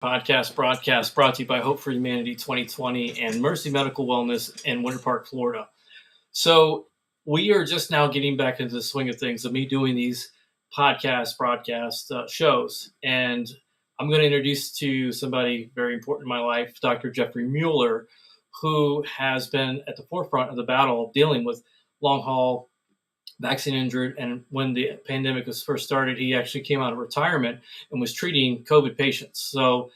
Podcast broadcast brought to you by Hope for Humanity 2020 and Mercy Medical Wellness in Winter Park, Florida. So we are just now getting back into the swing of things of me doing these broadcast shows. And I'm going to introduce to you somebody very important in my life, Dr. Jeffrey Mueller, who has been at the forefront of the battle dealing with long haul vaccine injured. And when the pandemic was first started, he actually came out of retirement and was treating COVID patients. So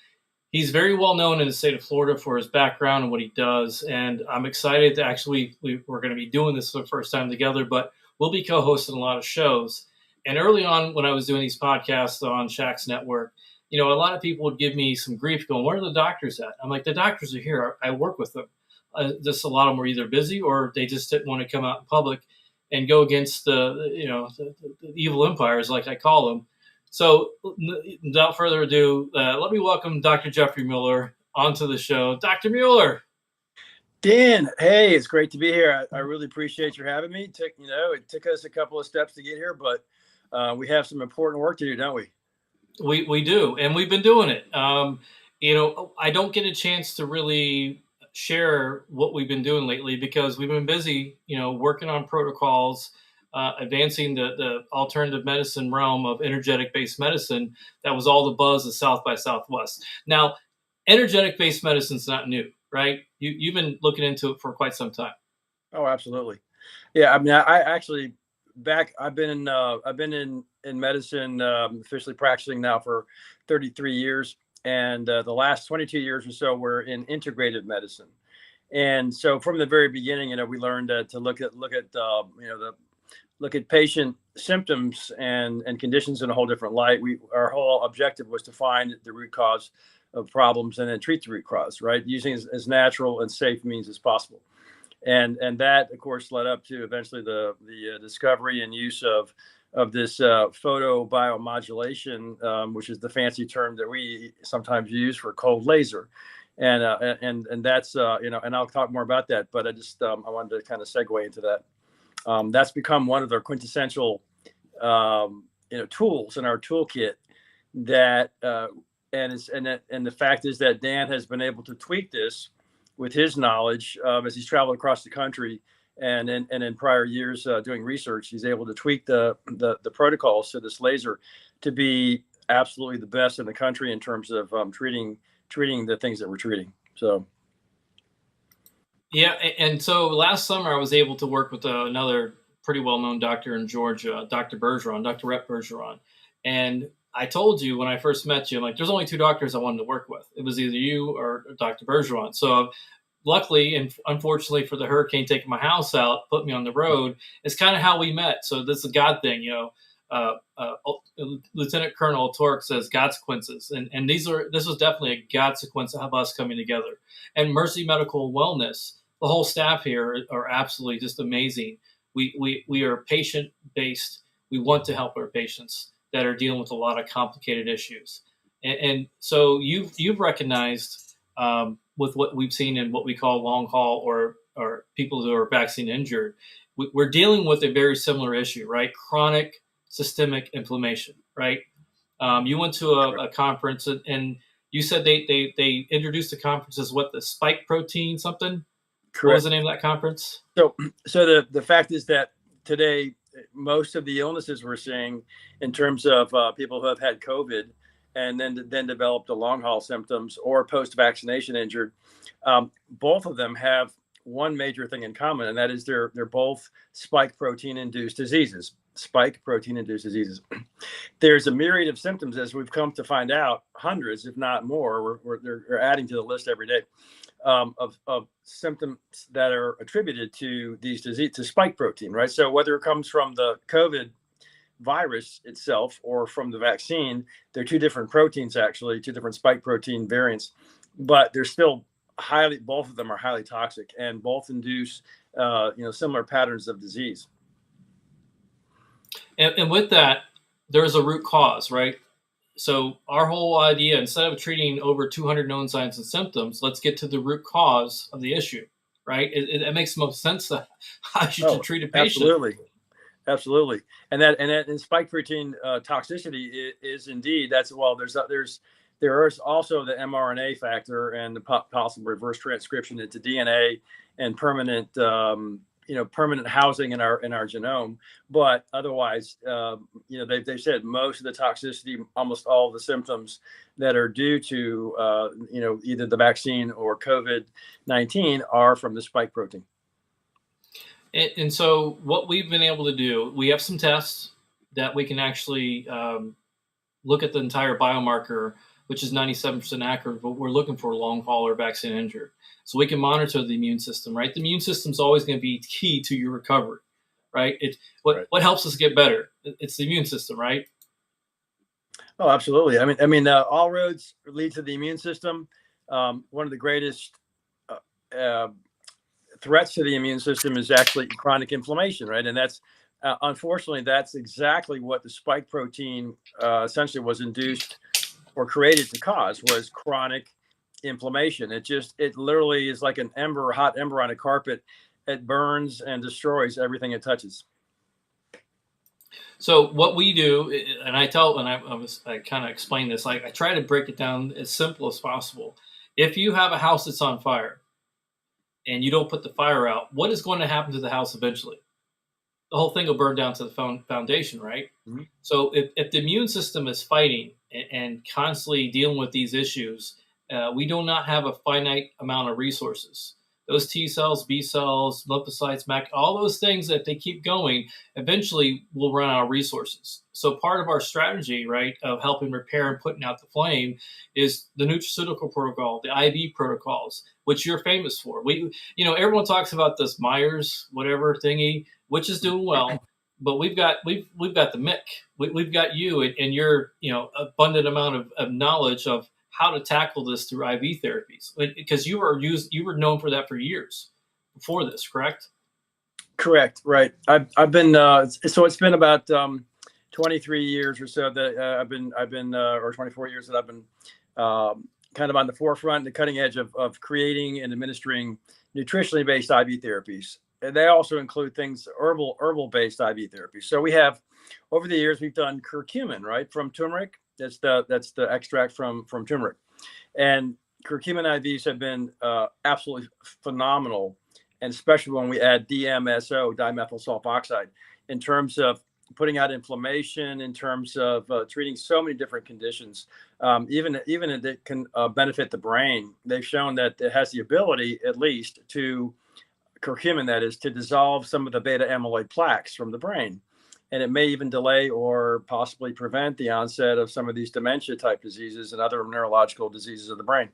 he's very well known in the state of Florida for his background and what he does. And I'm excited to actually, we're going to be doing this for the first time together, but we'll be co-hosting a lot of shows. And early on, when I was doing these podcasts on Shaq's network, a lot of people would give me some grief going, where are the doctors at? I'm like, the doctors are here. I work with them. Just a lot of them were either busy or they just didn't want to come out in public and go against the evil empires, like I call them. So without further ado, let me welcome Dr. Jeffrey Mueller onto the show. Dr. Mueller. Dan, hey, it's great to be here. I really appreciate you having me. It took us a couple of steps to get here, but we have some important work to do, don't we? We do, and we've been doing it. I don't get a chance to really share what we've been doing lately because we've been busy, working on protocols, advancing the alternative medicine realm of energetic-based medicine. That was all the buzz of South by Southwest. Now, energetic-based medicine is not new, right? You've been looking into it for quite some time. Oh, absolutely. Yeah, I mean, I actually I've been in medicine, officially practicing now for 33 years. And the last 22 years or so, we're in integrative medicine. And so from the very beginning, we learned to look at patient symptoms and conditions in a whole different light. Our whole objective was to find the root cause of problems and then treat the root cause, right? Using as natural and safe means as possible. And that, of course, led up to eventually the discovery and use of this photobiomodulation, which is the fancy term that we sometimes use for cold laser, and that's and I'll talk more about that. But I wanted to kind of segue into that. That's become one of their quintessential tools in our toolkit. And the fact is that Dan has been able to tweak this with his knowledge as he's traveled across the country. And in prior years doing research, he's able to tweak the protocols to this laser to be absolutely the best in the country in terms of treating the things that we're treating. So, yeah, and so last summer I was able to work with another pretty well-known doctor in Georgia, Dr. Rep Bergeron, and I told you when I first met you, I'm like, there's only two doctors I wanted to work with. It was either you or Dr. Bergeron. So luckily, and unfortunately for the hurricane taking my house out, put me on the road, it's kind of how we met. So this is a God thing, Lieutenant Colonel Torque says consequences. And this was definitely a God sequence of us coming together. And Mercy Medical Wellness, the whole staff here are absolutely just amazing. We are patient-based. We want to help our patients that are dealing with a lot of complicated issues. And so you've recognized with what we've seen in what we call long haul or people who are vaccine injured, we're dealing with a very similar issue, right? Chronic systemic inflammation, right? You went to a conference and you said they introduced the conference as what, the spike protein something? correct. What was the name of that conference? So the fact is that today, most of the illnesses we're seeing in terms of people who have had COVID and then developed the long haul symptoms or post-vaccination injured, both of them have one major thing in common, and that is they're both spike protein induced diseases. There's a myriad of symptoms, as we've come to find out, hundreds, if not more. They're adding to the list every day of symptoms that are attributed to these diseases, to spike protein, right? So whether it comes from the COVID virus itself or from the vaccine, they're two different proteins, actually, two different spike protein variants, but they're still both of them are highly toxic and both induce similar patterns of disease. And with that, there's a root cause, right? So our whole idea, instead of treating over 200 known signs and symptoms, let's get to the root cause of the issue, right? It makes most sense that how you should treat a patient. Absolutely. And spike protein toxicity is indeed, there's there is also the mRNA factor and the possible reverse transcription into DNA and permanent, permanent housing in our genome. But otherwise, they said most of the toxicity, almost all of the symptoms that are due to either the vaccine or COVID-19 are from the spike protein. And so what we've been able to do, we have some tests that we can actually look at the entire biomarker, which is 97% accurate, but we're looking for long hauler vaccine injured. So we can monitor the immune system, right? The immune system is always going to be key to your recovery, right? What helps us get better? It's the immune system, right? Oh, absolutely. I mean, all roads lead to the immune system. One of the greatest threats to the immune system is actually chronic inflammation, right? And that's unfortunately, that's exactly what the spike protein essentially was induced or created to cause, was chronic inflammation. It literally is like a hot ember on a carpet. It burns and destroys everything it touches. So what we do, and I kind of explain this, I try to break it down as simple as possible. If you have a house that's on fire and you don't put the fire out, what is going to happen to the house eventually? The whole thing will burn down to the foundation, right? Mm-hmm. So if the immune system is fighting and constantly dealing with these issues, we do not have a finite amount of resources. Those T cells, B cells, lymphocytes, all those things, that they keep going, eventually we'll run out of resources. So part of our strategy, right, of helping repair and putting out the flame is the nutraceutical protocol, the IV protocols, which you're famous for. Everyone talks about this Myers, whatever thingy, which is doing well, but we've got the Mick, we've got you and your abundant amount of knowledge of how to tackle this through IV therapies, because you were known for that for years before this, correct? Correct. Right. I've been so it's been about 23 years or so that I've been or 24 years that I've been kind of on the forefront, the cutting edge of creating and administering nutritionally based IV therapies. And they also include things herbal based IV therapies. So we have, over the years, we've done curcumin, right, from turmeric. That's the extract from turmeric, and curcumin IVs have been absolutely phenomenal, and especially when we add DMSO, dimethyl sulfoxide, in terms of putting out inflammation, in terms of treating so many different conditions. Even it can benefit the brain. They've shown that it has the ability, at least, to curcumin, that is, to dissolve some of the beta amyloid plaques from the brain. And it may even delay or possibly prevent the onset of some of these dementia type diseases and other neurological diseases of the brain.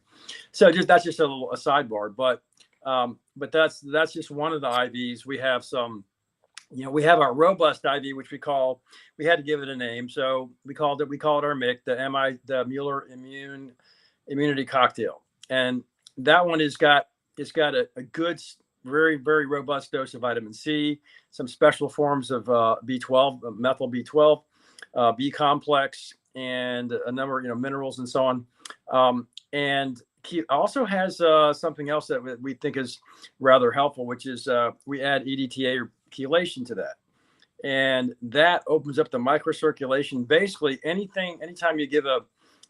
So that's just a sidebar, but that's just one of the IVs. We have some, we have our robust IV, which we had to give it a name. So we called it our MIC, the Mueller Immunity Cocktail. And that one has got a good, very, very robust dose of vitamin C, some special forms of B12, methyl B12, B complex, and a number of minerals and so on. And also has something else that we think is rather helpful, which is we add EDTA or chelation to that, and that opens up the microcirculation. Basically, anytime you give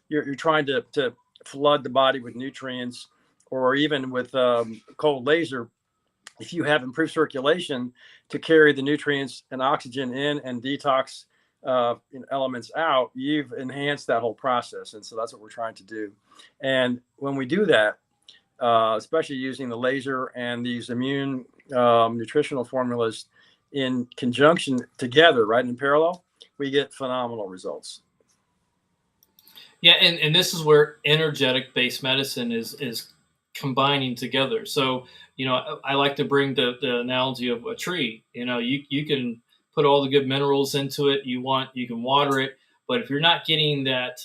you're trying to flood the body with nutrients, or even with cold laser. If you have improved circulation to carry the nutrients and oxygen in and detox elements out, you've enhanced that whole process. And so that's what we're trying to do. And when we do that, especially using the laser and these immune nutritional formulas in conjunction together, right, in parallel, we get phenomenal results. Yeah, and this is where energetic-based medicine is combining together. So, I like to bring the analogy of a tree. You can put all the good minerals into it you can water it, but if you're not getting that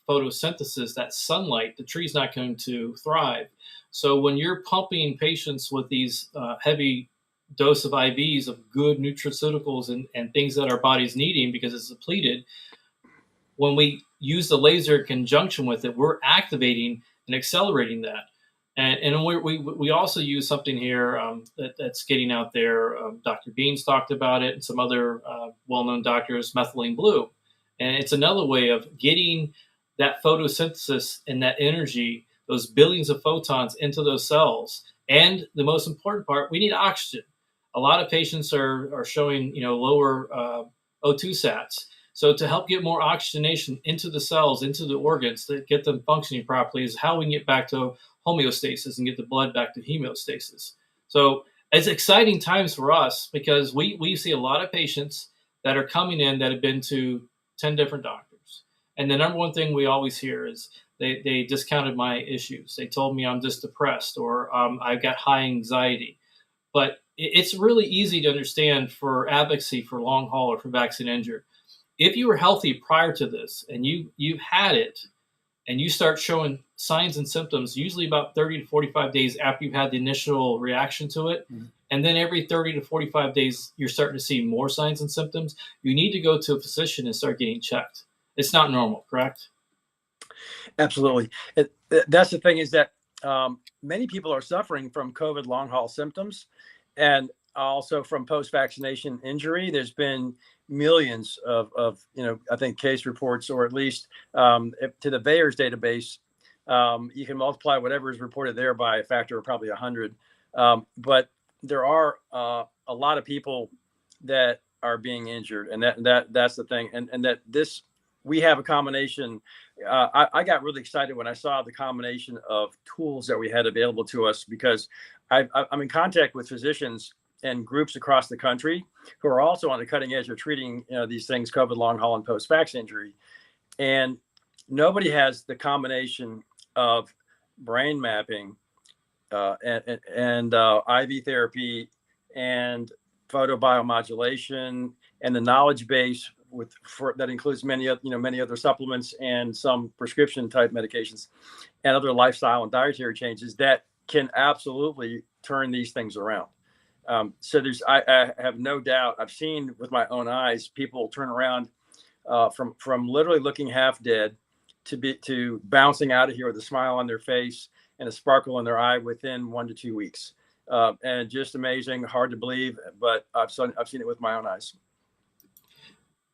photosynthesis, that sunlight, the tree's not going to thrive. So when you're pumping patients with these heavy dose of IVs of good nutraceuticals and things that our body's needing because it's depleted, when we use the laser in conjunction with it, we're activating and accelerating that. And we also use something here that's getting out there. Dr. Beans talked about it, and some other well-known doctors, methylene blue. And it's another way of getting that photosynthesis and that energy, those billions of photons into those cells. And the most important part, we need oxygen. A lot of patients are showing, lower O2 sats. So to help get more oxygenation into the cells, into the organs, to get them functioning properly, is how we can get back to homeostasis and get the blood back to hemostasis. So it's exciting times for us because we see a lot of patients that are coming in that have been to 10 different doctors. And the number one thing we always hear is they discounted my issues. They told me I'm just depressed, or I've got high anxiety. But it's really easy to understand for advocacy for long haul or for vaccine injured. If you were healthy prior to this and you had it and you start showing signs and symptoms, usually about 30 to 45 days after you've had the initial reaction to it, and then every 30 to 45 days, you're starting to see more signs and symptoms, you need to go to a physician and start getting checked. It's not normal, correct? Absolutely. That's the thing, is that many people are suffering from COVID long haul symptoms and also from post-vaccination injury. There's been millions of I think case reports, or at least to the VAERS database. You can multiply whatever is reported there by a factor of probably 100. But there are a lot of people that are being injured, and that's the thing. And that this, we have a combination. I got really excited when I saw the combination of tools that we had available to us, because I'm in contact with physicians and groups across the country who are also on the cutting edge of treating these things, COVID long haul and post-vax injury. And nobody has the combination of brain mapping and IV therapy and photobiomodulation and the knowledge base that includes many other supplements and some prescription type medications and other lifestyle and dietary changes that can absolutely turn these things around. So I have no doubt, I've seen with my own eyes, people turn around from literally looking half dead to bouncing out of here with a smile on their face and a sparkle in their eye within 1 to 2 weeks. And just amazing, hard to believe, but I've seen it with my own eyes.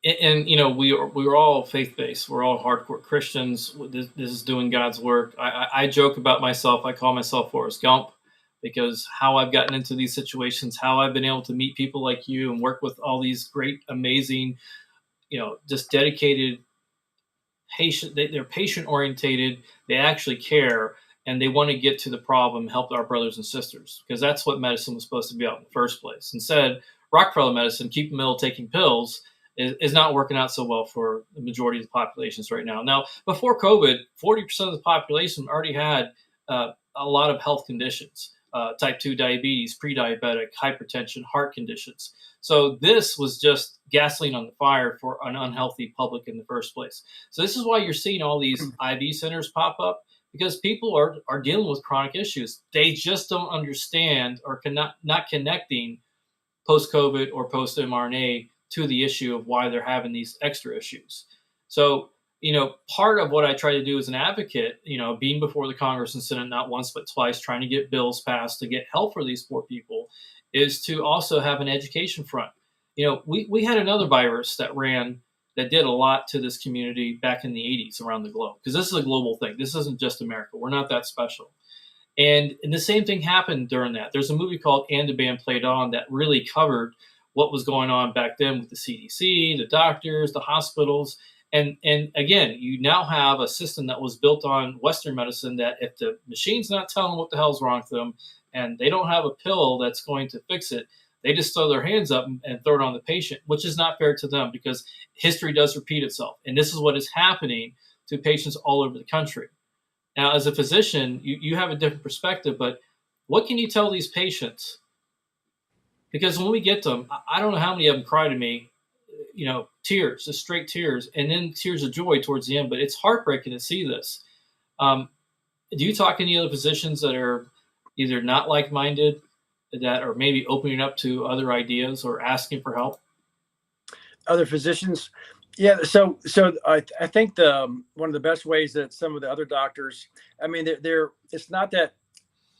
And we're all faith-based. We're all hardcore Christians. This is doing God's work. I joke about myself. I call myself Forrest Gump, because how I've gotten into these situations, how I've been able to meet people like you and work with all these great, amazing, just dedicated patient. They're patient orientated. They actually care, and they want to get to the problem, help our brothers and sisters, because that's what medicine was supposed to be about in the first place. Instead, Rockefeller medicine, keep them ill, taking pills, is not working out so well for the majority of the populations right now. Now, before COVID, 40% of the population already had a lot of health conditions. Type 2 diabetes, pre-diabetic, hypertension, heart conditions. So this was just gasoline on the fire for an unhealthy public in the first place. So this is why you're seeing all these IV centers pop up, because people are dealing with chronic issues. They just don't understand or not connecting post-COVID or post-mRNA to the issue of why they're having these extra issues. So part of what I try to do as an advocate, being before the Congress and Senate not once but twice, trying to get bills passed to get help for these poor people, is to also have an education front. We had another virus that did a lot to this community back in the 80s around the globe, because this is a global thing. This isn't just America. We're not that special. And the same thing happened during that. There's a movie called And the Band Played On that really covered what was going on back then with the CDC, the doctors, the hospitals. And again, you now have a system that was built on Western medicine that if the machine's not telling them what the hell's wrong with them and they don't have a pill that's going to fix it, they just throw their hands up and throw it on the patient, which is not fair to them, because history does repeat itself. And this is what is happening to patients all over the country. Now, as a physician, you have a different perspective, but what can you tell these patients? Because when we get them, I don't know how many of them cry to me, tears, just straight tears, and then tears of joy towards the end. But it's heartbreaking to see this. Do you talk to any other physicians that are either not like-minded, that are maybe opening up to other ideas or asking for help? Other physicians? Yeah. So I think one of the best ways that some of the other doctors, I mean, it's not that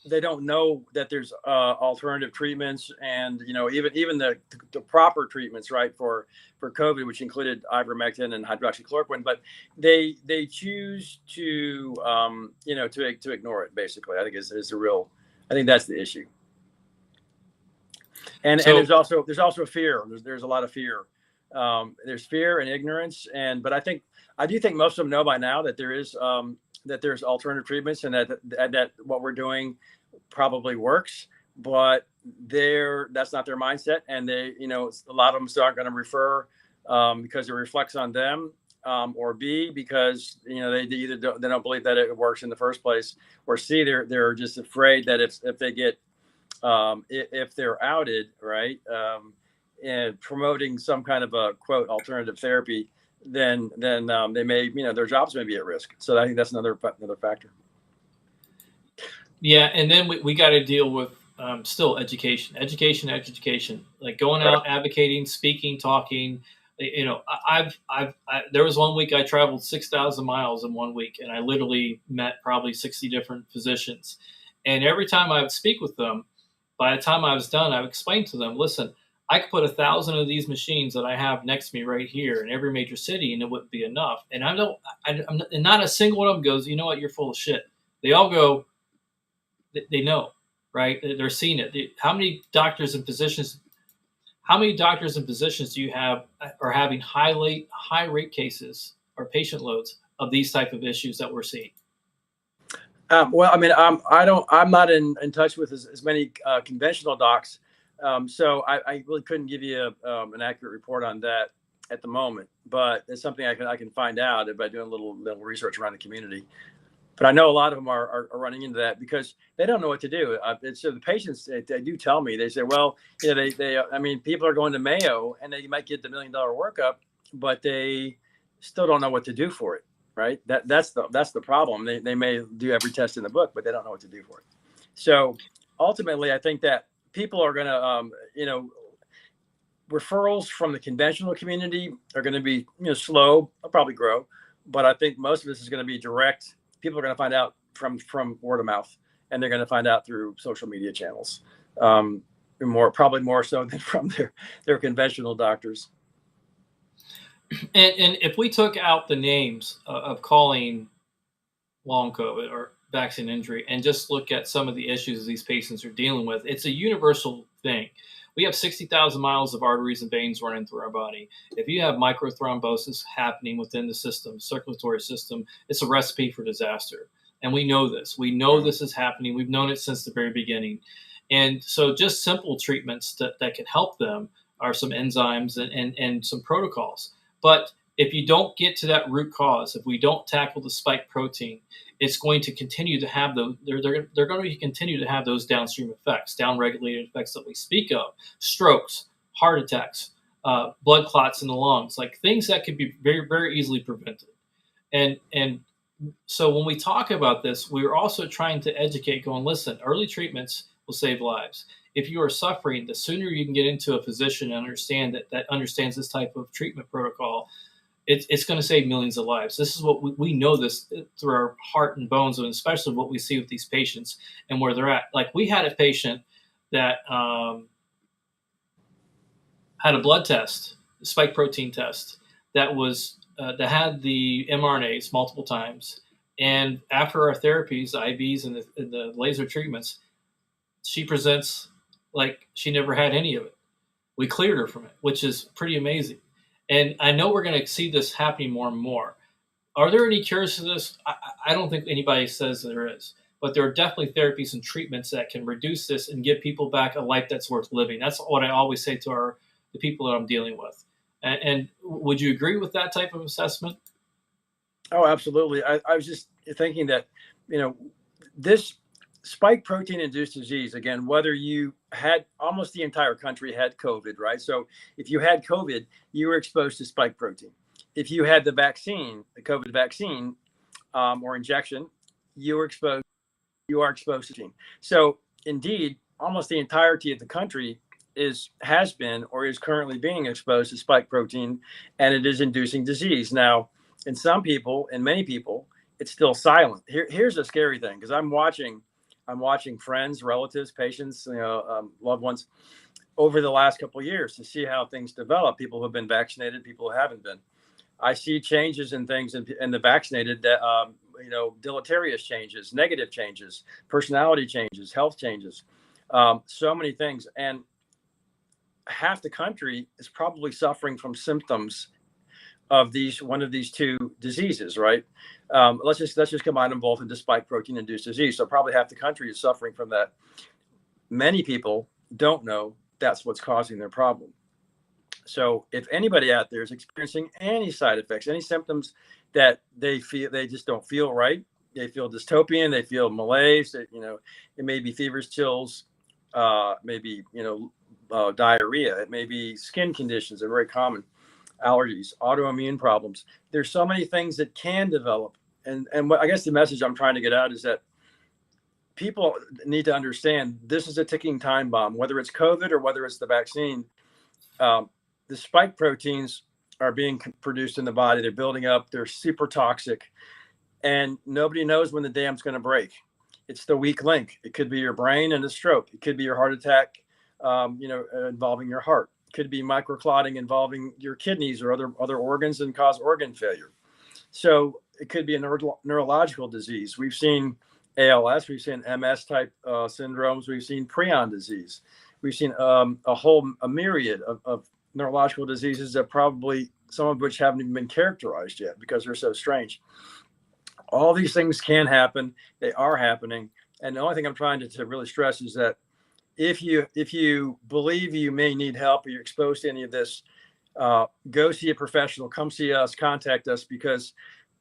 they don't know that there's alternative treatments, and even the proper treatments, right, for COVID, which included ivermectin and hydroxychloroquine, but they choose to to ignore it. Basically, I think is the real. I think that's the issue. And there's also fear. There's a lot of fear. There's fear and ignorance, but I do think most of them know by now that there's alternative treatments, and that what we're doing probably works, but that's not their mindset, and a lot of them still aren't going to refer because it reflects on them, or B, because they either they don't believe that it works in the first place, or C, they're just afraid that if they get if they're outed, right, and promoting some kind of a quote alternative therapy, then they may, their jobs may be at risk. So I think that's another factor. Yeah, and then we got to deal with still education, like going out, advocating, speaking, talking. There was 1 week I traveled 6,000 miles in 1 week, and I literally met probably 60 different physicians. And every time I would speak with them, by the time I was done, I would explain to them, listen, I could put 1,000 of these machines that I have next to me right here in every major city, and it wouldn't be enough. And and not a single one of them goes, you know what, you're full of shit. They all go, they know, right? They're seeing it. How many doctors and physicians do you have are having high rate cases or patient loads of these type of issues that we're seeing? Well, I mean, I'm not in touch with as many conventional docs, so I really couldn't give you an accurate report on that at the moment. But it's something I can find out by doing a little research around the community. But I know a lot of them are running into that because they don't know what to do. So the patients, they do tell me, they say, well, I mean, people are going to Mayo and they might get the $1 million workup, but they still don't know what to do for it. Right. That's the problem. They may do every test in the book, but they don't know what to do for it. So ultimately, I think that people are going to, referrals from the conventional community are going to be, slow. They'll probably grow, but I think most of this is going to be direct. People are going to find out from word of mouth, and they're going to find out through social media channels, probably more so than from their conventional doctors. And if we took out the names of calling long COVID or vaccine injury and just look at some of the issues these patients are dealing with, it's a universal thing. We have 60,000 miles of arteries and veins running through our body. If you have microthrombosis happening within the system, circulatory system, it's a recipe for disaster. And we know this. We know this is happening. We've known it since the very beginning. And so just simple treatments that can help them are some enzymes and some protocols. But if you don't get to that root cause, if we don't tackle the spike protein, it's going to continue to have those. They're going to continue to have those downstream effects, downregulated effects that we speak of: strokes, heart attacks, blood clots in the lungs, like things that could be very, very easily prevented. And so when we talk about this, we're also trying to educate, going, listen, early treatments will save lives. If you are suffering, the sooner you can get into a physician and understand that understands this type of treatment protocol, it's going to save millions of lives. This is what we know this through our heart and bones, and especially what we see with these patients and where they're at. Like we had a patient that had a blood test, a spike protein test, that was that had the mRNAs multiple times, and after our therapies, the IVs and the laser treatments, she presents like she never had any of it. We cleared her from it, which is pretty amazing. And I know we're going to see this happening more and more. Are there any cures to this? I don't think anybody says there is, but there are definitely therapies and treatments that can reduce this and give people back a life that's worth living. That's what I always say to the people that I'm dealing with. And would you agree with that type of assessment? Oh, absolutely. I was just thinking that, this spike protein induced disease, again, whether you had, almost the entire country had COVID, right? So if you had COVID, you were exposed to spike protein. If you had the vaccine, the COVID vaccine or injection, you are exposed to gene. So indeed, almost the entirety of the country has been or is currently being exposed to spike protein, and it is inducing disease. Now, in some people, in many people, it's still silent. Here's the scary thing, because I'm watching I'm watching friends, relatives, patients, loved ones over the last couple of years to see how things develop. People who have been vaccinated, people who haven't been. I see changes in things in the vaccinated that, deleterious changes, negative changes, personality changes, health changes, so many things. And half the country is probably suffering from symptoms of one of these two diseases, right? Let's just combine them both into spike protein induced disease. So probably half the country is suffering from that. Many people don't know that's what's causing their problem. So if anybody out there is experiencing any side effects, any symptoms that they just don't feel right, they feel dystopian, they feel malaise, it may be fevers, chills, maybe, diarrhea, it may be skin conditions are very common, allergies, autoimmune problems. There's so many things that can develop. And what I guess the message I'm trying to get out is that people need to understand this is a ticking time bomb, whether it's COVID or whether it's the vaccine. The spike proteins are being produced in the body. They're building up. They're super toxic. And nobody knows when the dam's going to break. It's the weak link. It could be your brain and a stroke. It could be your heart attack, involving your heart. It could be microclotting involving your kidneys or other organs and cause organ failure. So it could be a neurological disease. We've seen ALS. We've seen MS type syndromes. We've seen prion disease. We've seen a myriad of neurological diseases that probably some of which haven't even been characterized yet because they're so strange. All these things can happen. They are happening. And the only thing I'm trying to really stress is that if you believe you may need help or you're exposed to any of this, go see a professional, come see us, contact us, because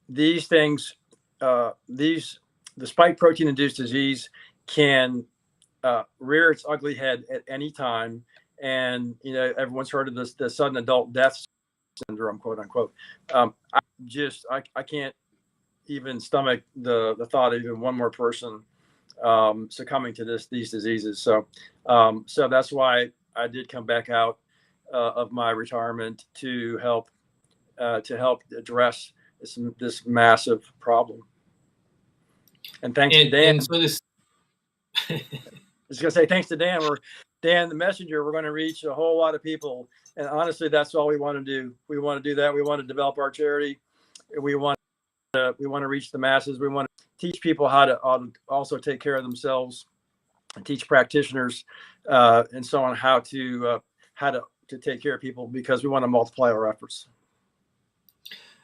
these things, the spike protein induced disease can rear its ugly head at any time. And, everyone's heard of the sudden adult death syndrome, quote unquote. I can't even stomach the thought of even one more person succumbing to these diseases. So that's why I did come back out of my retirement to help address this massive problem. And thanks to Dan. And so this I was going to say, thanks to Dan, Dan the Messenger, we're going to reach a whole lot of people. And honestly, that's all we want to do. We want to do that. We want to develop our charity. We want to reach the masses. We want to teach people how to also take care of themselves, and teach practitioners and so on how to take care of people, because we want to multiply our efforts.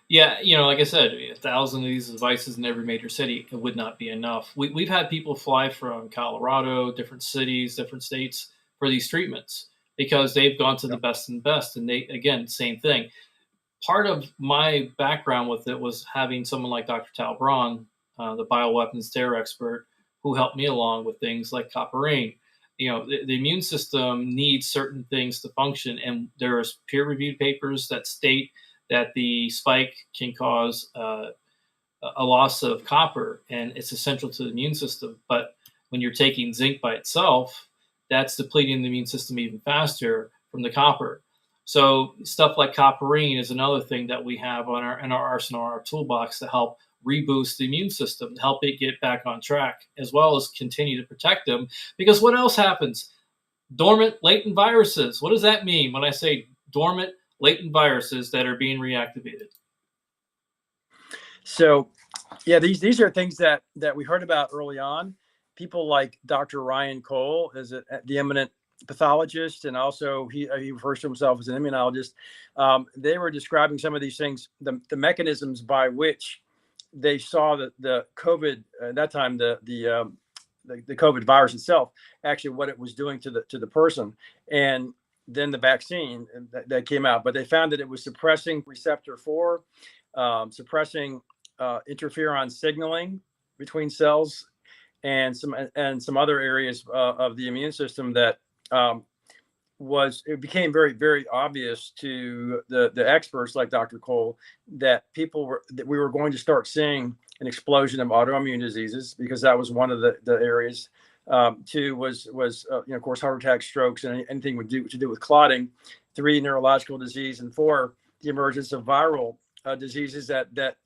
Yeah, like I said, 1,000 of these devices in every major city, it would not be enough. We've had people fly from Colorado, different cities, different states for these treatments because they've gone to the best and best. And they, again, same thing. Part of my background with it was having someone like Dr. Tal Braun, the bioweapons terror expert, who helped me along with things like copperine. The immune system needs certain things to function. And there's peer-reviewed papers that state that the spike can cause a loss of copper, and it's essential to the immune system. But when you're taking zinc by itself, that's depleting the immune system even faster from the copper. So stuff like copperine is another thing that we have in our arsenal, our toolbox, to help reboost the immune system, to help it get back on track, as well as continue to protect them. Because what else happens? Dormant latent viruses. What does that mean when I say dormant latent viruses that are being reactivated? So, yeah, these are things that we heard about early on. People like Dr. Ryan Cole is the eminent pathologist, and also he refers to himself as an immunologist. They were describing some of these things, the mechanisms by which they saw the COVID at that time, the COVID virus itself, actually what it was doing to the person, and then the vaccine that came out. But they found that it was suppressing receptor 4, suppressing interferon signaling between cells, and some other areas of the immune system that it became very, very obvious to the experts like Dr. Cole that we were going to start seeing an explosion of autoimmune diseases, because that was one of the areas. 2 was of course, heart attacks, strokes, and anything to do with clotting. 3, neurological disease, and 4, the emergence of viral diseases that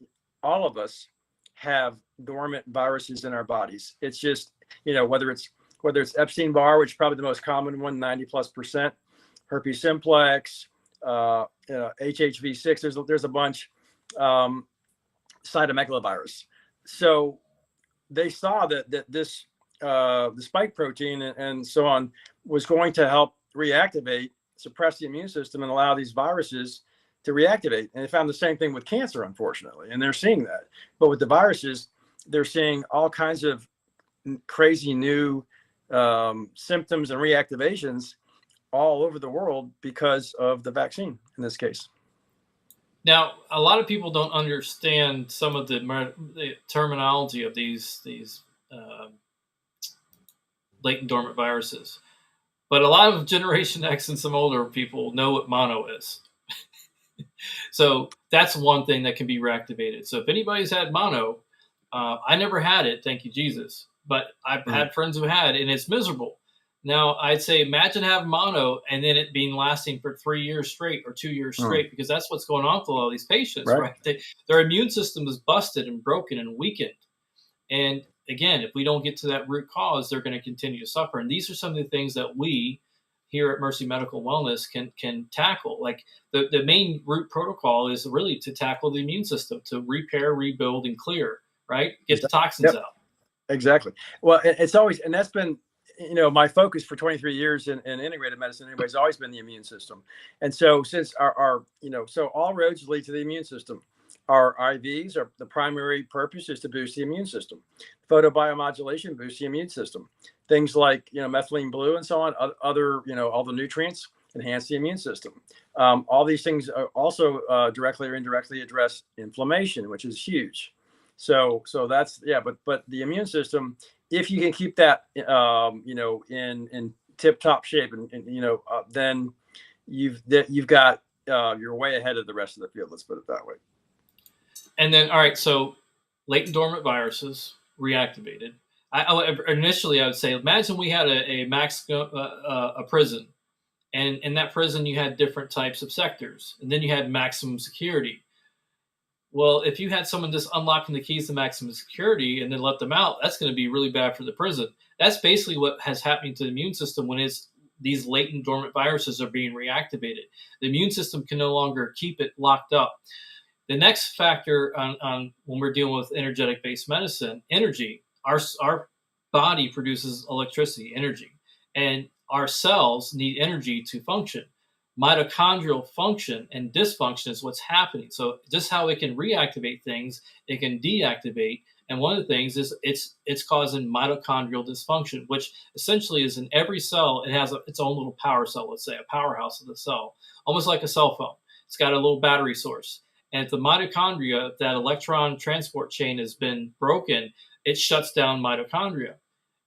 all of us have dormant viruses in our bodies. It's just whether it's Epstein-Barr, which is probably the most common one, 90+%, herpes simplex, HHV6. There's a bunch, cytomegalovirus. So they saw that this the spike protein and so on was going to help reactivate, suppress the immune system, and allow these viruses to reactivate. And they found the same thing with cancer, unfortunately, and they're seeing that. But with the viruses, they're seeing all kinds of crazy new symptoms and reactivations all over the world because of the vaccine in this case. Now, a lot of people don't understand some of the terminology of these latent dormant viruses, but a lot of Generation X and some older people know what mono is. So that's one thing that can be reactivated. So if anybody's had mono, I never had it, thank you Jesus, but I've had friends who had, and it's miserable. Now, I'd say imagine having mono and then it being lasting for 3 years straight or 2 years straight, because that's what's going on with a lot of these patients, right? Their immune system is busted and broken and weakened. And again, if we don't get to that root cause, they're going to continue to suffer. And these are some of the things that we here at Mercy Medical Wellness can tackle. Like the main root protocol is really to tackle the immune system, to repair, rebuild, and clear, right? Get the toxins out. Exactly. Well, it's always, and that's been, my focus for 23 years in integrated medicine anyway has always been the immune system. And so since so all roads lead to the immune system. Our IVs are the primary purpose is to boost the immune system. Photobiomodulation boosts the immune system. Things like, methylene blue and so on, other, all the nutrients enhance the immune system. All these things are also directly or indirectly address inflammation, which is huge. So that's, but the immune system, if you can keep that, in tip top shape and then you've got, you're way ahead of the rest of the field. Let's put it that way. And then, all right, so latent dormant viruses reactivated. Initially, I would say, imagine we had a prison, and in that prison you had different types of sectors, and then you had maximum security. Well, if you had someone just unlocking the keys to maximum security and then let them out, that's going to be really bad for the prison. That's basically what has happened to the immune system when these latent dormant viruses are being reactivated. The immune system can no longer keep it locked up. The next factor on when we're dealing with energetic-based medicine, energy, our body produces electricity, energy, and our cells need energy to function. Mitochondrial function and dysfunction is what's happening. So just how it can reactivate things, it can deactivate. And one of the things is it's causing mitochondrial dysfunction, which essentially is in every cell. It has its own little power cell, let's say, a powerhouse of the cell, almost like a cell phone. It's got a little battery source. And if the mitochondria, that electron transport chain has been broken, it shuts down mitochondria.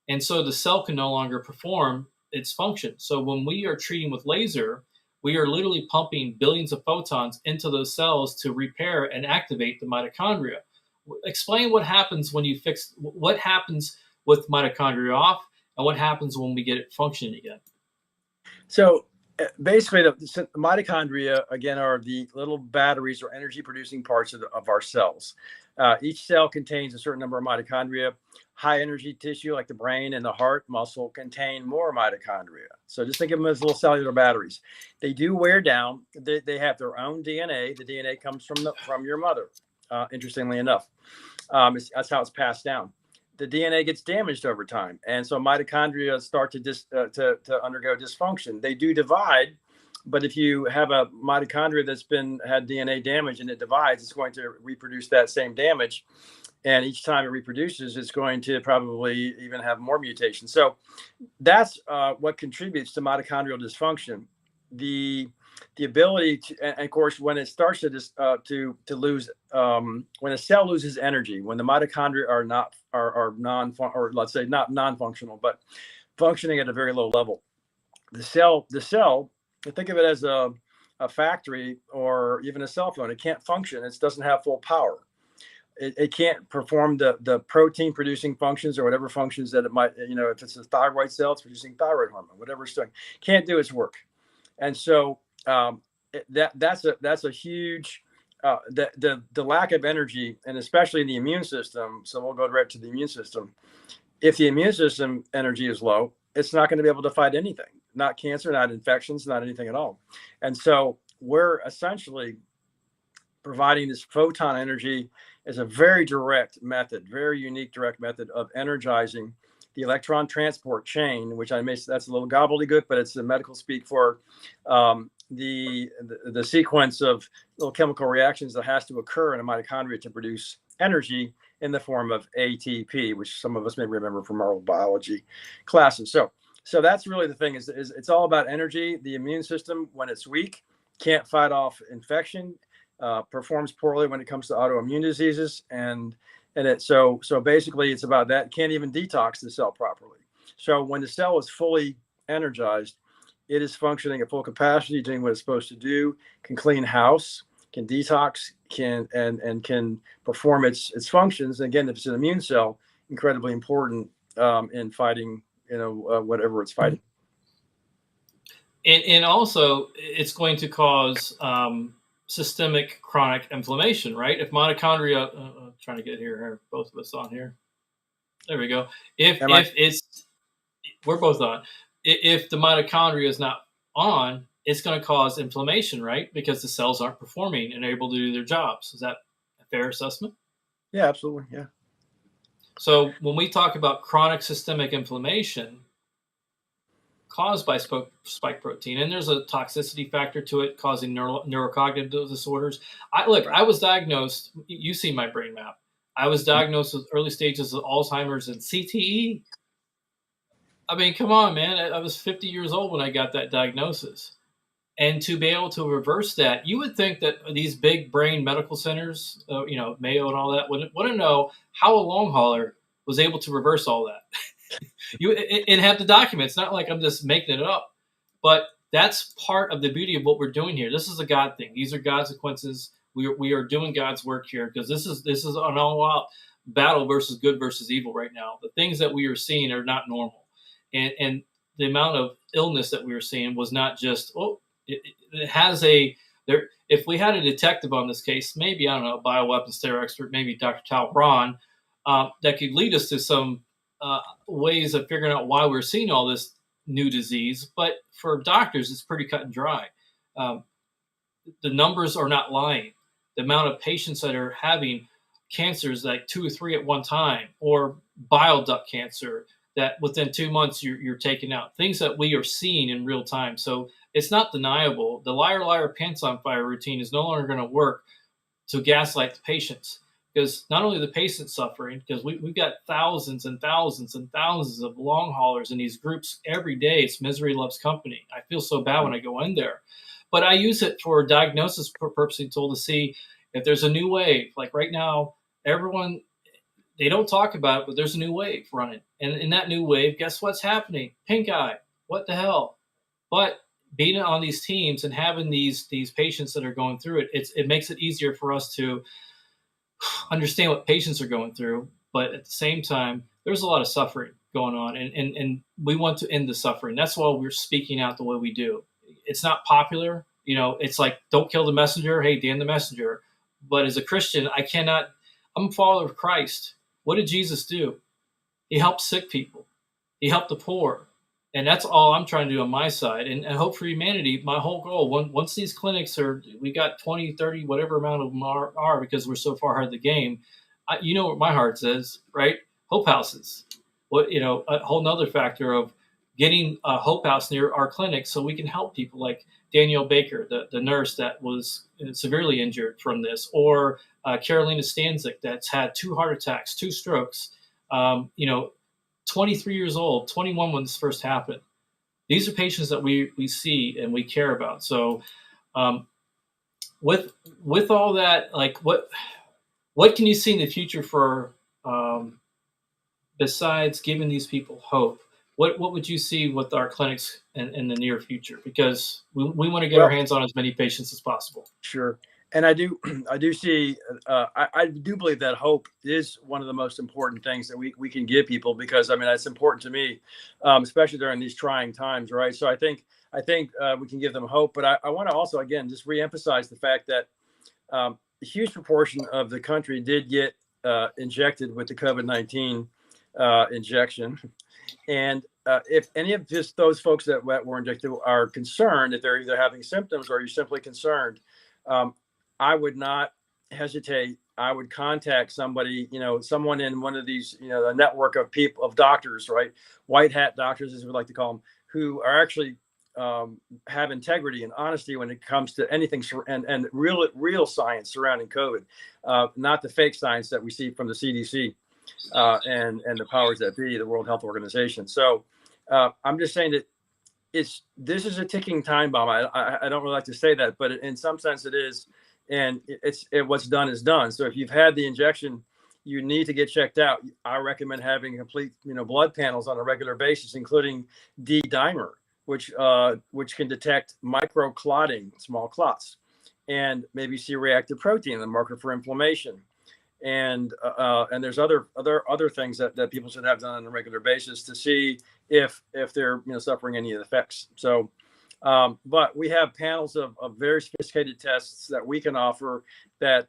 And so the cell can no longer perform its function. So when we are treating with laser, we are literally pumping billions of photons into those cells to repair and activate the mitochondria. Explain what happens when you what happens with mitochondria off and what happens when we get it functioning again. So basically, the mitochondria, again, are the little batteries or energy producing parts of our cells. Each cell contains a certain number of mitochondria. High energy tissue like the brain and the heart muscle contain more mitochondria. So just think of them as little cellular batteries. They do wear down. They have their own DNA. The DNA comes from your mother, interestingly enough. That's how it's passed down. The DNA gets damaged over time, and so mitochondria start to undergo dysfunction. They do divide, but if you have a mitochondria that's had DNA damage and it divides, it's going to reproduce that same damage, and each time it reproduces, it's going to probably even have more mutations. So that's what contributes to mitochondrial dysfunction. The ability to, and of course, when it starts to lose, when a cell loses energy, when the mitochondria are not non-functional, but functioning at a very low level, the cell, think of it as a factory or even a cell phone. It can't function. It doesn't have full power. It can't perform the protein producing functions or whatever functions that it might, if it's a thyroid cell, it's producing thyroid hormone, whatever it's doing, can't do its work. And so that's a huge, the lack of energy, and especially in the immune system. So we'll go right to the immune system, if the immune system energy is low, it's not going to be able to fight anything, not cancer, not infections, not anything at all. And so we're essentially providing this photon energy as a very direct method, very unique direct method of energizing the electron transport chain, which I may, that's a little gobbledygook, but it's the medical speak for the sequence of little chemical reactions that has to occur in a mitochondria to produce energy in the form of ATP, which some of us may remember from our old biology classes. So that's really the thing is it's all about energy. The immune system, when it's weak, can't fight off infection, performs poorly when it comes to autoimmune diseases, and so basically it's about that. Can't even detox the cell properly. So when the cell is fully energized, it is functioning at full capacity, doing what it's supposed to do, can clean house, can detox, can perform its functions. And again, if it's an immune cell, incredibly important in fighting, whatever it's fighting. And also, it's going to cause systemic chronic inflammation, right? If mitochondria, trying to get here, both of us on here. There we go. We're both on. If the mitochondria is not on, it's going to cause inflammation, right? Because the cells aren't performing and able to do their jobs. Is that a fair assessment? Yeah, absolutely. Yeah. So when we talk about chronic systemic inflammation caused by spike protein, and there's a toxicity factor to it, causing neurocognitive disorders. I was diagnosed. You see my brain map. I was diagnosed with early stages of Alzheimer's and CTE. I mean, come on, man. I was 50 years old when I got that diagnosis. And to be able to reverse that, you would think that these big brain medical centers, Mayo and all that, wouldn't want to know how a long hauler was able to reverse all that. And have the documents. Not like I'm just making it up, but that's part of the beauty of what we're doing here. This is a God thing. These are God's consequences. We are doing God's work here because this is an all-out battle versus good versus evil right now. The things that we are seeing are not normal, and the amount of illness that we were seeing was not just it has there. If we had a detective on this case, maybe, I don't know, a bioweapons terror expert, maybe Dr. Tal Braun, that could lead us to some ways of figuring out why we're seeing all this new disease. But for doctors, it's pretty cut and dry. The numbers are not lying. The amount of patients that are having cancers, like 2 or 3 at one time, or bile duct cancer, that within 2 months you're taking out, things that we are seeing in real time. So it's not deniable. The liar, pants on fire routine is no longer going to work to gaslight the patients, because not only the patients suffering, because we've got thousands and thousands and thousands of long haulers in these groups every day. It's misery loves company. I feel so bad when I go in there, but I use it for diagnosis purposes to see if there's a new wave. Like right now, everyone, they don't talk about it, but there's a new wave running. And in that new wave, guess what's happening? Pink eye. What the hell? But being on these teams and having these patients that are going through it, it makes it easier for us to understand what patients are going through. But at the same time, there's a lot of suffering going on, and we want to end the suffering. That's why we're speaking out the way we do. It's not popular. It's like, don't kill the messenger. Hey, Dan the messenger. But as a Christian, I'm a follower of Christ. What did Jesus do? He helped sick people. He helped the poor. And that's all I'm trying to do on my side. And Hope for Humanity, my whole goal, once these clinics we got 20, 30, whatever amount of them are because we're so far ahead of the game. You know what my heart says, right? Hope houses. A whole nother factor of getting a Hope House near our clinic so we can help people like Danielle Baker, the nurse that was severely injured from this, or Carolina Stanzik that's had 2 heart attacks, 2 strokes, 23 years old, 21 when this first happened. These are patients that we see and we care about. So with all that, like what can you see in the future for besides giving these people hope? What would you see with our clinics in the near future? Because we want to get our hands on as many patients as possible. Sure. And I do see, I do believe that hope is one of the most important things that we can give people, because that's important to me, especially during these trying times. Right. So I think we can give them hope, but I want to also, again, just reemphasize the fact that a huge proportion of the country did get injected with the COVID-19 injection. And if any of just those folks that were injected are concerned, if they're either having symptoms or you're simply concerned, I would not hesitate. I would contact somebody, someone in one of these, a network of people, of doctors, right? White hat doctors, as we like to call them, who are actually have integrity and honesty when it comes to anything and real science surrounding COVID, not the fake science that we see from the CDC and the powers that be, the World Health Organization. So I'm just saying that this is a ticking time bomb. I don't really like to say that, but in some sense it is, and what's done is done. So if you've had the injection, you need to get checked out. I recommend having complete blood panels on a regular basis, including D-dimer, which can detect microclotting, small clots, and maybe C-reactive protein, the marker for inflammation. And there's other things that people should have done on a regular basis to see if they're suffering any of the effects. So, but we have panels of very sophisticated tests that we can offer that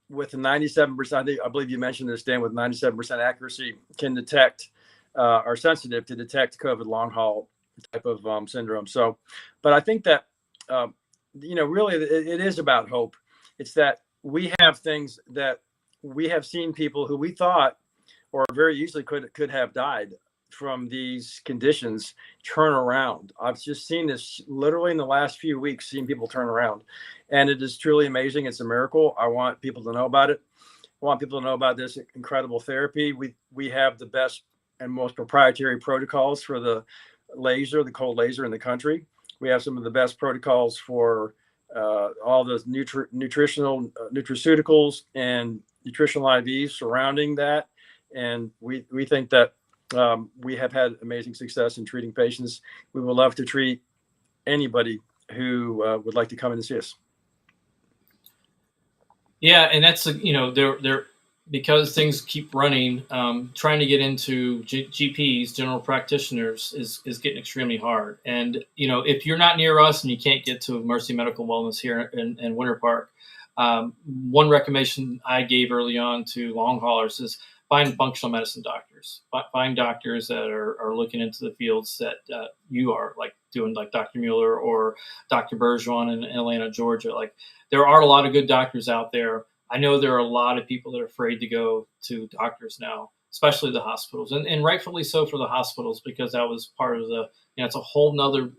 with 97%, I believe you mentioned this, Dan, with 97% accuracy can detect are sensitive to detect COVID long haul type of syndrome. So, but I think that really it is about hope. It's that we have things that we have seen people who we thought or very easily could have died from these conditions turn around. I've just seen this literally in the last few weeks, seeing people turn around, and it is truly amazing. It's a miracle. I want people to know about it. I want people to know about this incredible therapy. We have the best and most proprietary protocols for the cold laser in the country. We have some of the best protocols for all those nutraceuticals and nutritional IVs surrounding that. And we think that we have had amazing success in treating patients. We would love to treat anybody who would like to come in and see us. Yeah, and that's they're because things keep running. Trying to get into GPs, general practitioners, is getting extremely hard. And if you're not near us and you can't get to Mercy Medical Wellness here in Winter Park, one recommendation I gave early on to long haulers is find functional medicine doctors. Find doctors that are looking into the fields that you are, like doing, like Dr. Mueller or Dr. Bergeron in Atlanta, Georgia. Like, there are a lot of good doctors out there. I know there are a lot of people that are afraid to go to doctors now, especially the hospitals, and rightfully so for the hospitals, because that was part of it's a whole nother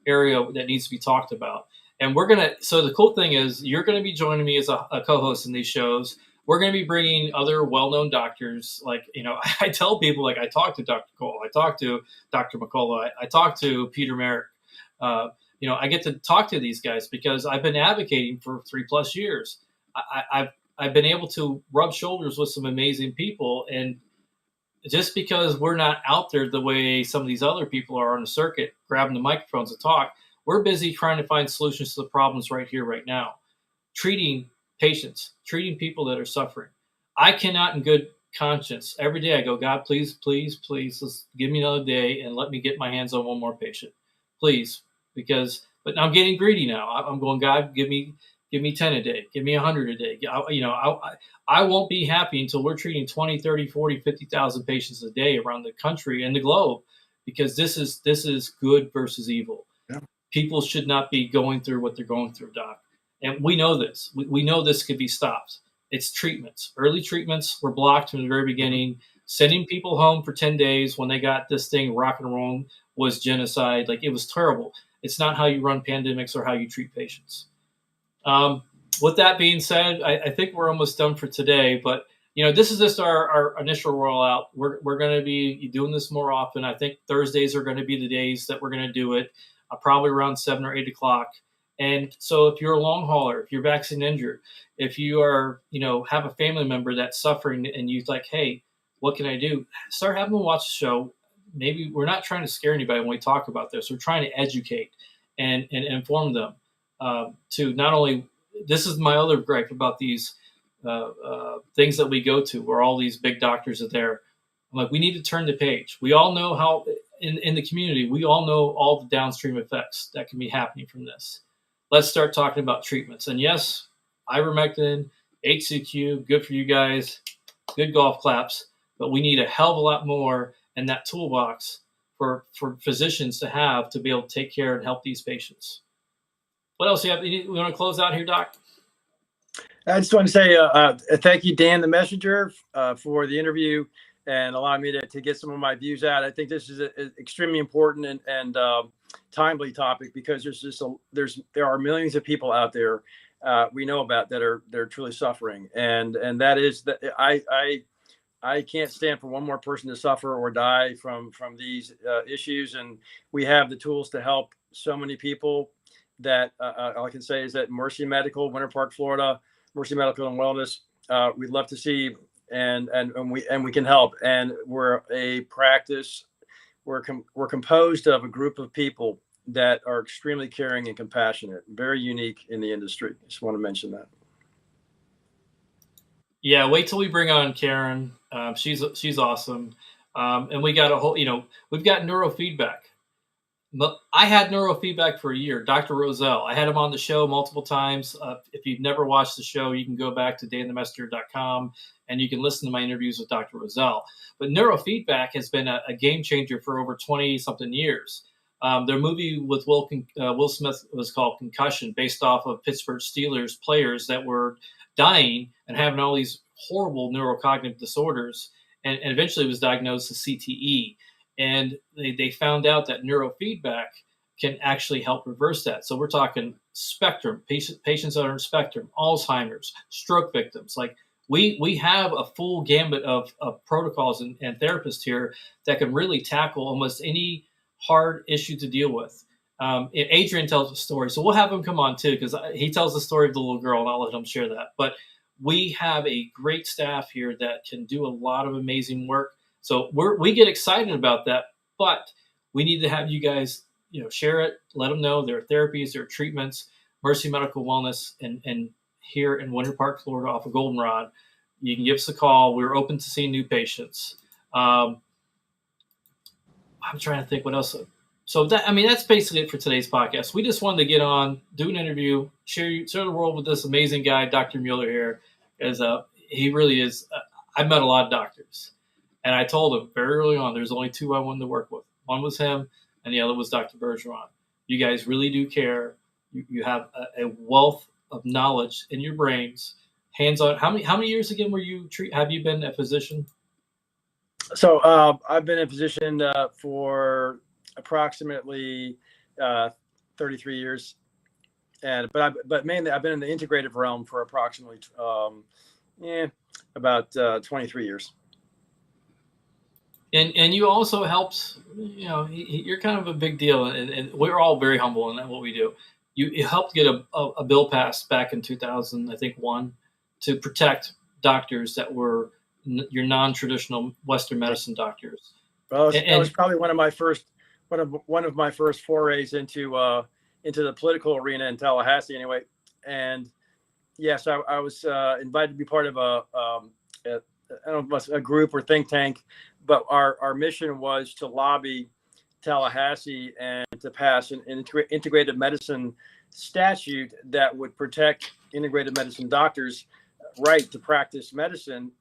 area that needs to be talked about. And so the cool thing is you're going to be joining me as a co-host in these shows. We're going to be bringing other well-known doctors. Like, I tell people, like, I talked to Dr. Cole, I talked to Dr. McCullough, I talked to Peter Merrick. I get to talk to these guys because I've been advocating for 3+ years. I've been able to rub shoulders with some amazing people. And just because we're not out there the way some of these other people are on the circuit, grabbing the microphones to talk, we're busy trying to find solutions to the problems right here, right now. Treating patients, treating people that are suffering. I cannot in good conscience, every day I go, God, please, please, please, let's give me another day and let me get my hands on one more patient. Please. But I'm getting greedy now. I'm going, God, give me 10 a day, give me 100 a day. I won't be happy until we're treating 20, 30, 40, 50,000 patients a day around the country and the globe, because this is good versus evil. Yeah. People should not be going through what they're going through, Doc. And we know this. We know this could be stopped. It's treatments. Early treatments were blocked from the very beginning. Sending people home for 10 days when they got this thing rock and roll was genocide. Like, it was terrible. It's not how you run pandemics or how you treat patients. With that being said, I think we're almost done for today. But, this is just our initial rollout. We're going to be doing this more often. I think Thursdays are going to be the days that we're going to do it, probably around 7 or 8 o'clock. And so if you're a long hauler, if you're vaccine injured, if you are, have a family member that's suffering and you're like, hey, what can I do? Start having them watch the show. Maybe we're not trying to scare anybody when we talk about this. We're trying to educate and inform them to not only, this is my other gripe about these things that we go to where all these big doctors are there. I'm like, we need to turn the page. We all know how in the community, we all know all the downstream effects that can be happening from this. Let's start talking about treatments. And yes, ivermectin, HCQ, good for you guys, good golf claps. but we need a hell of a lot more in that toolbox for physicians to have to be able to take care and help these patients. What else you have? We want to close out here, Doc? I just want to say thank you, Dan the Messenger, for the interview and allowing me to get some of my views out. I think this is an extremely important and timely topic, because there are millions of people out there we know about that are truly suffering, and that is that I can't stand for one more person to suffer or die from these issues, and we have the tools to help so many people. That all I can say is that Mercy Medical, Winter Park, Florida, Mercy Medical and Wellness, we'd love to see, and we can help. And we're a practice. We're composed of a group of people that are extremely caring and compassionate, very unique in the industry. Just want to mention that. Yeah, wait till we bring on Karen. She's awesome, and we got a whole. We've got neurofeedback. I had neurofeedback for a year. Dr. Roselle, I had him on the show multiple times. If you've never watched the show, you can go back to DanTheMessenger.com and you can listen to my interviews with Dr. Roselle. But neurofeedback has been a game changer for over 20-something years. Their movie with Will Smith was called Concussion, based off of Pittsburgh Steelers players that were dying and having all these horrible neurocognitive disorders, and eventually was diagnosed as CTE. And they found out that neurofeedback can actually help reverse that. So we're talking spectrum, patients that are in spectrum, Alzheimer's, stroke victims. Like we have a full gambit of protocols and therapists here that can really tackle almost any hard issue to deal with. Adrian tells a story, so we'll have him come on too, because he tells the story of the little girl, and I'll let him share that. But we have a great staff here that can do a lot of amazing work. So we get excited about that, but we need to have you guys, share it, let them know there are therapies, there are treatments. Mercy Medical Wellness, and here in Winter Park, Florida, off of Goldenrod, you can give us a call. We're open to seeing new patients. I'm trying to think what else. So that's basically it for today's podcast. We just wanted to get on, do an interview, share the world with this amazing guy, Dr. Mueller here, as he really is. I've met a lot of doctors. And I told him very early on, there's only two I wanted to work with. One was him, and the other was Dr. Bergeron. You guys really do care. You have a wealth of knowledge in your brains, hands-on. How many years again have you been a physician? So I've been a physician for approximately 33 years, but mainly I've been in the integrative realm for approximately about 23 years. And you also helped, you're kind of a big deal, and we're all very humble in what we do. You helped get a bill passed back in 2001 to protect doctors that were your non-traditional Western medicine doctors. Well, that was probably one of my first forays into the political arena in Tallahassee, anyway. And yes, I was invited to be part of a group or think tank. But our mission was to lobby Tallahassee and to pass an integrated medicine statute that would protect integrated medicine doctors' right to practice medicine,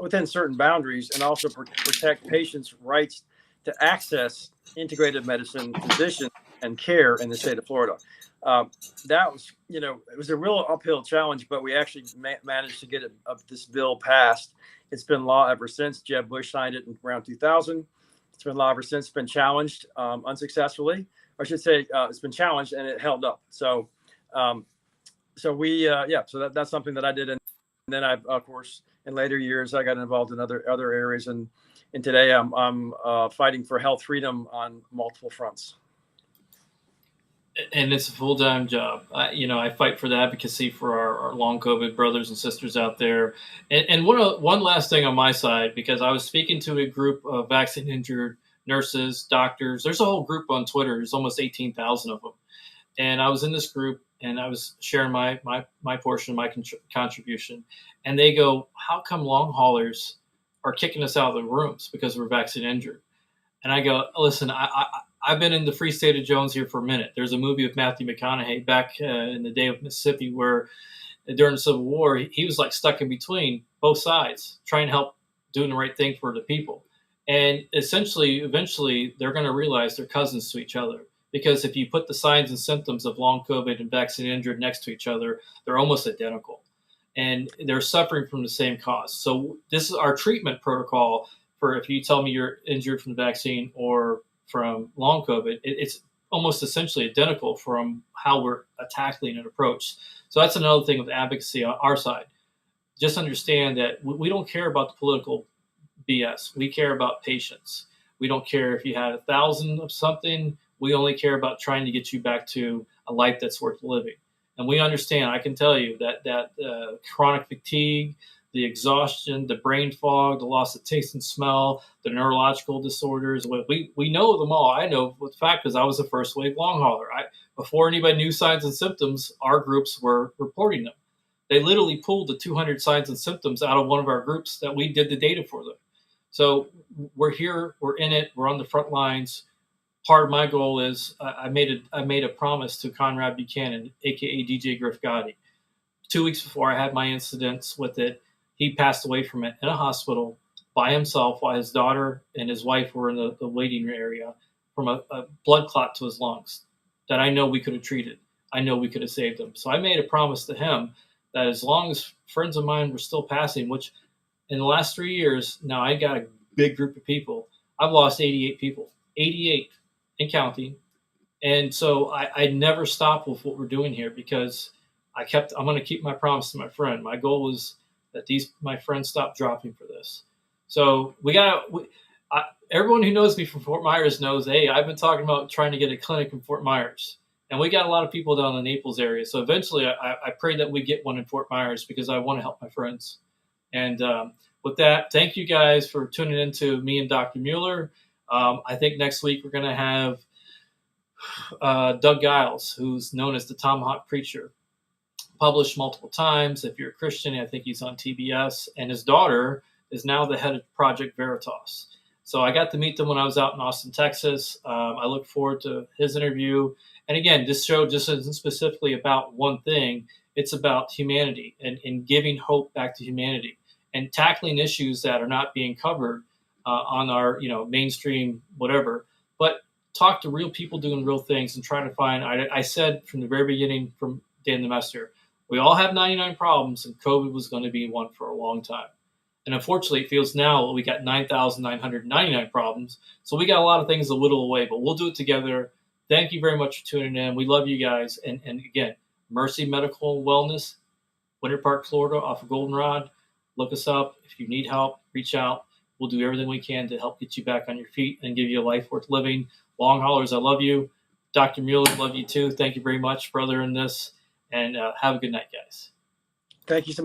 within certain boundaries, and also protect patients' rights to access integrated medicine physicians and care in the state of Florida. That was, it was a real uphill challenge, but we actually managed to get this bill passed. It's been law ever since. Jeb Bush signed it in around 2000. It's been law ever since. It's been challenged unsuccessfully. Or I should say it's been challenged and it held up. So, so that's something that I did. And then I, of course, in later years, I got involved in other areas. And today I'm fighting for health freedom on multiple fronts. And it's a full-time job. I fight for the advocacy for our long COVID brothers and sisters out there. And one last thing on my side, because I was speaking to a group of vaccine-injured nurses, doctors. There's a whole group on Twitter. There's almost 18,000 of them. And I was in this group, and I was sharing my portion of my contribution. And they go, how come long haulers are kicking us out of the rooms because we're vaccine injured? And I go, listen, I've been in the free state of Jones here for a minute. There's a movie with Matthew McConaughey back in the day of Mississippi where during the Civil War, he was like stuck in between both sides, trying to help doing the right thing for the people. And essentially, eventually, they're going to realize they're cousins to each other. Because if you put the signs and symptoms of long COVID and vaccine injured next to each other, they're almost identical. And they're suffering from the same cause. So this is our treatment protocol for if you tell me you're injured from the vaccine or from long COVID, it's almost essentially identical from how we're tackling an approach. So that's another thing with advocacy on our side. Just understand that we don't care about the political BS. We care about patients. We don't care if you had 1,000 of something. We only care about trying to get you back to a life that's worth living. And we understand, I can tell you that chronic fatigue, the exhaustion, the brain fog, the loss of taste and smell, the neurological disorders, we know them all. I know with fact because I was a first wave long hauler. Before anybody knew signs and symptoms, our groups were reporting them. They literally pulled the 200 signs and symptoms out of one of our groups that we did the data for them. So we're here, we're in it, we're on the front lines. Part of my goal is I made a promise to Conrad Buchanan, aka DJ Griff Gotti. 2 weeks before I had my incidents with it, he passed away from it in a hospital by himself while his daughter and his wife were in the waiting area from a blood clot to his lungs that I know we could have treated. I know we could have saved him. So I made a promise to him that as long as friends of mine were still passing, which in the last 3 years, now I got a big group of people. I've lost 88 people, 88 and counting. And so I never stop with what we're doing here because I'm going to keep my promise to my friend. My goal was that my friends stop dropping for this. So everyone who knows me from Fort Myers knows, hey, I've been talking about trying to get a clinic in Fort Myers. And we got a lot of people down in the Naples area. So eventually I pray that we get one in Fort Myers because I want to help my friends. And with that, thank you guys for tuning in to me and Dr. Mueller. I think next week we're going to have Doug Giles, who's known as the Tomahawk Preacher, published multiple times. If you're a Christian, I think he's on TBS. And his daughter is now the head of Project Veritas. So I got to meet them when I was out in Austin, Texas. I look forward to his interview. And again, this show just isn't specifically about one thing. It's about humanity and giving hope back to humanity and tackling issues that are not being covered on our mainstream whatever. But talk to real people doing real things and try to find. I said from the very beginning from DanTheMessenger, we all have 99 problems, and COVID was going to be one for a long time. And unfortunately, it feels now we got 9,999 problems. So we got a lot of things to whittle away, but we'll do it together. Thank you very much for tuning in. We love you guys. And again, Mercy Medical and Wellness, Winter Park, Florida, off of Goldenrod. Look us up. If you need help, reach out. We'll do everything we can to help get you back on your feet and give you a life worth living. Long haulers, I love you. Dr. Mueller, love you too. Thank you very much, brother, in this. And have a good night, guys. Thank you so much.